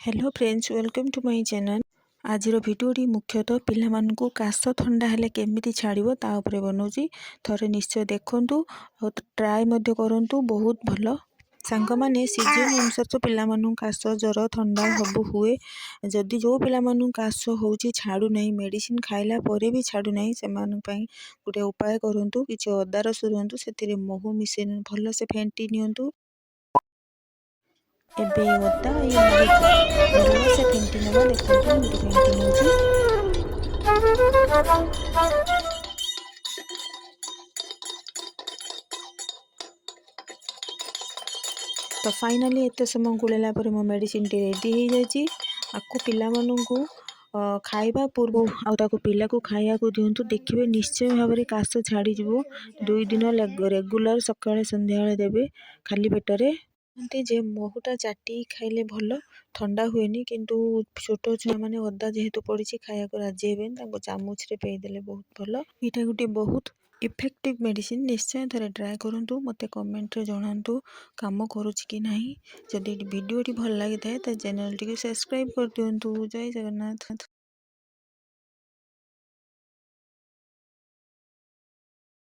Hello friends, welcome to my channel. आजिर भिडियोटी मुख्यतः पिलामानंकु काश थंडा हेले केमिति छाड़िबो ता उपरे बनौछि। थरे निश्चय देखंतु और ट्राई मध्य करंतु। बहुत भलो सांग माने सीजन अनुसार तो पिलामानंकु काश जर थंडा सब हुए। जदि जो पिलामानंकु काश होउछि छाड़ू नहीं, मेडिसिन खाइला परे भी छाड़ू नहीं, सेमान पई गुटे उपाय करंतु। किछि अदा रस रुहंतु, सेतिरे महू मिसेन भलो से फेंटी नियंतु। एबे अदा ये महू भलो से फेंटी नवा। देखंतु मुझे फेंटी नउछि। तो फाइनाली एत समय गुड़ेला पर मो मेडिसिन टी रेडी हो जाइए। आपको पिलामानंकु खाइबा पूर्व आउ पिला को खाया को दिंतु। देखिए निश्चय भाव में काश छाड़ी जीवो। 2 दिन रेगुलर सकाळे संध्या देवे खाली पेटरे। जे महूटा चाटी खाइले भल ठंडा हुएनी, किंतु छोट छुआ मैंने अदा जेहेतु पड़ी खाया को राजी हेबेन, चामच रे पेदेले बहुत भल। यहाँ गोटे बहुत इफेक्टिव मेडिसिन। निश्चय थे ट्राए करूँ। मत कमेंट रे जनातु काम करुच्ची कि नहीं। जदि वीडियो भल लगी था चैनल टी सब्सक्राइब कर दिंतु। जय जगन्नाथ।